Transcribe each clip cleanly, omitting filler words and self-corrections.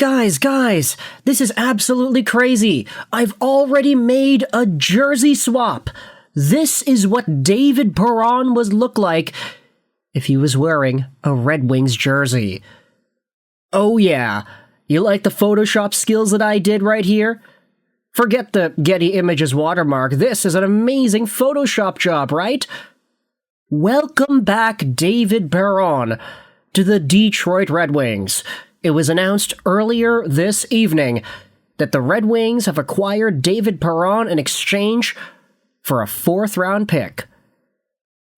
Guys, this is absolutely crazy. I've already made a jersey swap. This is what David Perron would look like if he was wearing a Red Wings jersey. Oh yeah, you like the Photoshop skills that I did right here? Forget the Getty Images watermark. This is an amazing Photoshop job, right? Welcome back, David Perron, to the Detroit Red Wings. It was announced earlier this evening that the Red Wings have acquired David Perron in exchange for a 4th-round pick.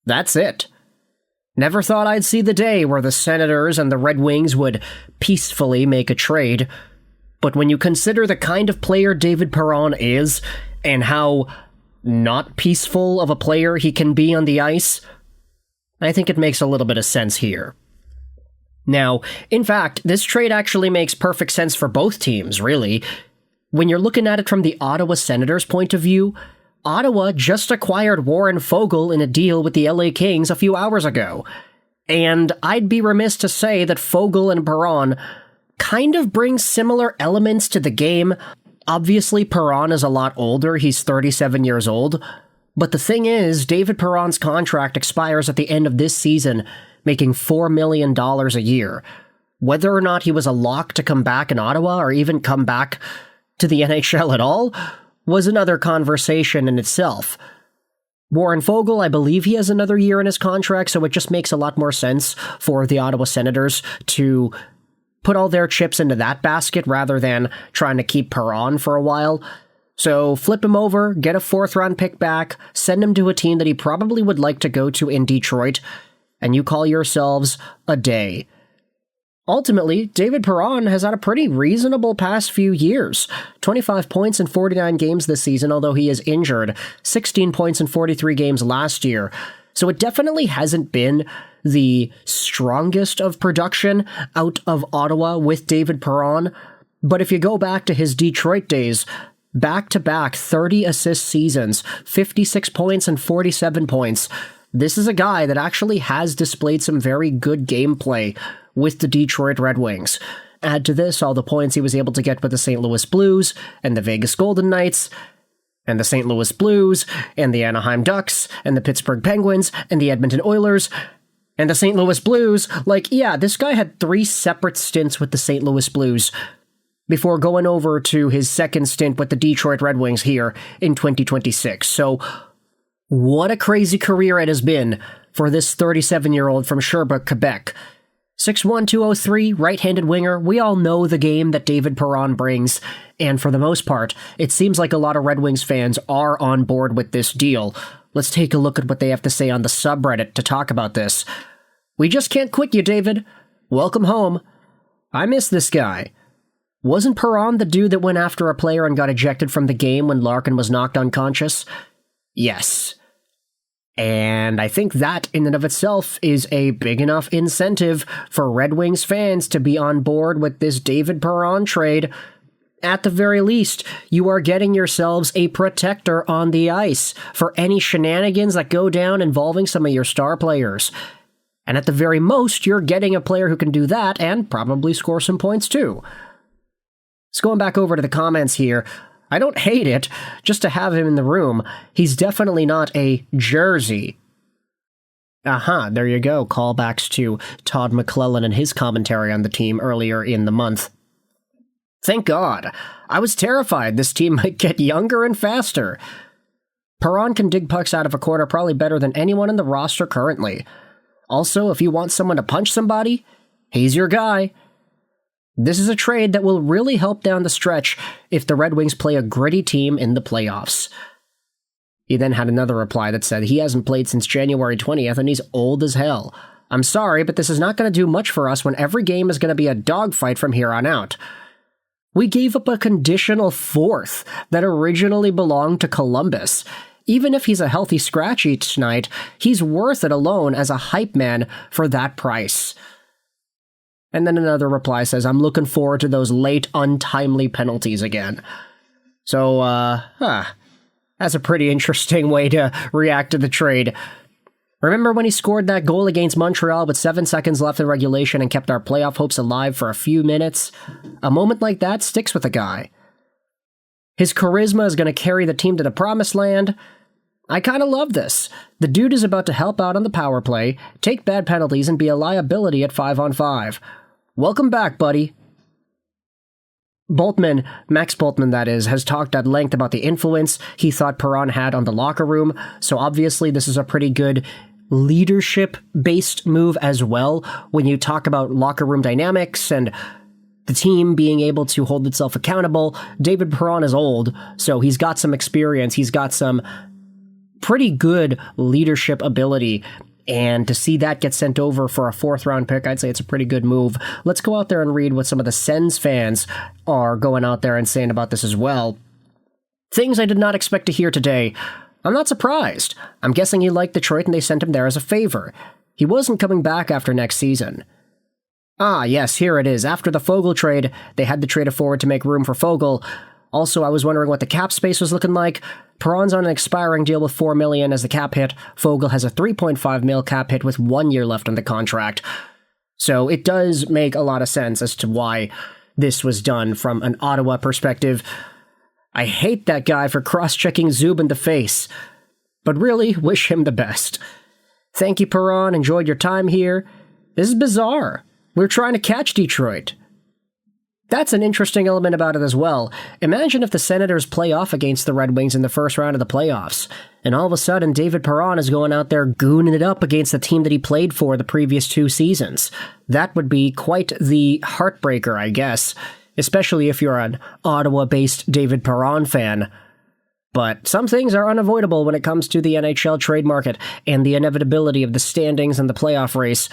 That's it. Never thought I'd see the day where the Senators and the Red Wings would peacefully make a trade, but when you consider the kind of player David Perron is, and how not peaceful of a player he can be on the ice, I think it makes a little bit of sense here. Now, in fact, this trade actually makes perfect sense for both teams, really. When you're looking at it from the Ottawa Senators' point of view, Ottawa just acquired Warren Foegele in a deal with the LA Kings a few hours ago. And I'd be remiss to say that Foegele and Perron kind of bring similar elements to the game. Obviously, Perron is a lot older, he's 37 years old. But the thing is, David Perron's contract expires at the end of this season, making $4 million a year. Whether or not he was a lock to come back in Ottawa or even come back to the NHL at all was another conversation in itself. Warren Foegele, I believe he has another year in his contract, so it just makes a lot more sense for the Ottawa Senators to put all their chips into that basket rather than trying to keep Perron for a while. So flip him over, get a 4th-round pick back, send him to a team that he probably would like to go to in Detroit, and you call yourselves a day. Ultimately, David Perron has had a pretty reasonable past few years. 25 points in 49 games this season, although he is injured. 16 points in 43 games last year. So it definitely hasn't been the strongest of production out of Ottawa with David Perron. But if you go back to his Detroit days, back-to-back 30-assist seasons, 56 points and 47 points. This is a guy that actually has displayed some very good gameplay with the Detroit Red Wings. Add to this all the points he was able to get with the St. Louis Blues and the Vegas Golden Knights, and the St. Louis Blues, and the Anaheim Ducks, and the Pittsburgh Penguins, and the Edmonton Oilers, and the St. Louis Blues. This guy had 3 separate stints with the St. Louis Blues before going over to his second stint with the Detroit Red Wings here in 2026. So, what a crazy career it has been for this 37-year-old from Sherbrooke, Quebec. 6'1", 203, right-handed winger. We all know the game that David Perron brings, and for the most part, it seems like a lot of Red Wings fans are on board with this deal. Let's take a look at what they have to say on the subreddit to talk about this. We just can't quit you, David. Welcome home. I miss this guy. Wasn't Perron the dude that went after a player and got ejected from the game when Larkin was knocked unconscious? Yes. And I think that, in and of itself, is a big enough incentive for Red Wings fans to be on board with this David Perron trade. At the very least, you are getting yourselves a protector on the ice for any shenanigans that go down involving some of your star players. And at the very most, you're getting a player who can do that and probably score some points too. So going back over to the comments here, I don't hate it just to have him in the room. He's definitely not a jersey. There you go. Callbacks to Todd McClellan and his commentary on the team earlier in the month. Thank God. I was terrified this team might get younger and faster. Perron can dig pucks out of a corner probably better than anyone in the roster currently. Also, if you want someone to punch somebody, he's your guy. This is a trade that will really help down the stretch if the Red Wings play a gritty team in the playoffs. He then had another reply that said he hasn't played since January 20th and he's old as hell. I'm sorry, but this is not going to do much for us when every game is going to be a dogfight from here on out. We gave up a conditional 4th that originally belonged to Columbus. Even if he's a healthy scratch each night, he's worth it alone as a hype man for that price. And then another reply says, I'm looking forward to those late, untimely penalties again. So, that's a pretty interesting way to react to the trade. Remember when he scored that goal against Montreal with 7 seconds left in regulation and kept our playoff hopes alive for a few minutes? A moment like that sticks with a guy. His charisma is going to carry the team to the promised land. I kind of love this. The dude is about to help out on the power play, take bad penalties, and be a liability at 5-on-5. Welcome back, buddy. Boltman, Max Boltman that is, has talked at length about the influence he thought Perron had on the locker room, so obviously this is a pretty good leadership-based move as well when you talk about locker room dynamics and the team being able to hold itself accountable. David Perron is old, so he's got some experience, he's got some pretty good leadership ability, and to see that get sent over for a 4th-round pick, I'd say it's a pretty good move. Let's go out there and read what some of the Sens fans are going out there and saying about this as well. Things I did not expect to hear today. I'm not surprised. I'm guessing he liked Detroit and they sent him there as a favor. He wasn't coming back after next season. Ah, yes, here it is. After the Foegele trade, they had to trade a forward to make room for Foegele. Also, I was wondering what the cap space was looking like. Perron's on an expiring deal with $4 million as the cap hit. Foegele has a $3.5 million cap hit with 1 year left on the contract. So it does make a lot of sense as to why this was done from an Ottawa perspective. I hate that guy for cross-checking Zub in the face, but really wish him the best. Thank you, Perron. Enjoyed your time here. This is bizarre. We're trying to catch Detroit. That's an interesting element about it as well. Imagine if the Senators play off against the Red Wings in the first round of the playoffs, and all of a sudden David Perron is going out there gooning it up against the team that he played for the previous 2 seasons. That would be quite the heartbreaker, I guess, especially if you're an Ottawa-based David Perron fan. But some things are unavoidable when it comes to the NHL trade market and the inevitability of the standings and the playoff race.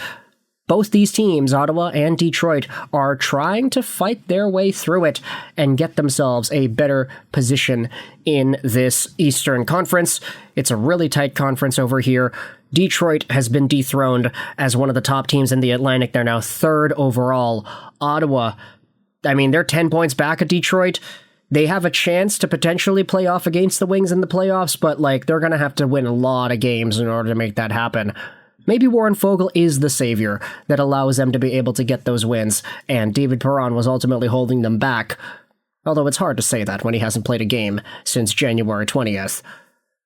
Both these teams, Ottawa and Detroit, are trying to fight their way through it and get themselves a better position in this Eastern Conference. It's a really tight conference over here. Detroit has been dethroned as one of the top teams in the Atlantic. They're now 3rd overall. Ottawa, I mean, they're 10 points back at Detroit. They have a chance to potentially play off against the Wings in the playoffs, but they're going to have to win a lot of games in order to make that happen. Maybe Warren Foegele is the savior that allows them to be able to get those wins, and David Perron was ultimately holding them back. Although it's hard to say that when he hasn't played a game since January 20th.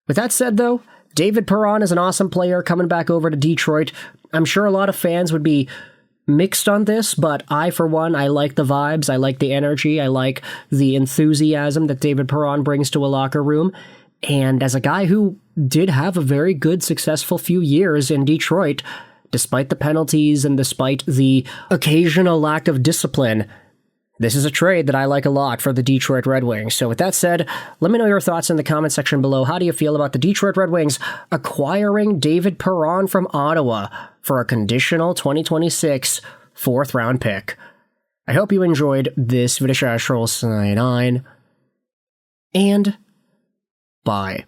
With that said, though, David Perron is an awesome player coming back over to Detroit. I'm sure a lot of fans would be mixed on this, but I, for one, I like the vibes, I like the energy, I like the enthusiasm that David Perron brings to a locker room. And as a guy who did have a very good, successful few years in Detroit, despite the penalties and despite the occasional lack of discipline, this is a trade that I like a lot for the Detroit Red Wings. So with that said, let me know your thoughts in the comment section below. How do you feel about the Detroit Red Wings acquiring David Perron from Ottawa for a conditional 2026 4th-round pick? I hope you enjoyed this video. And bye.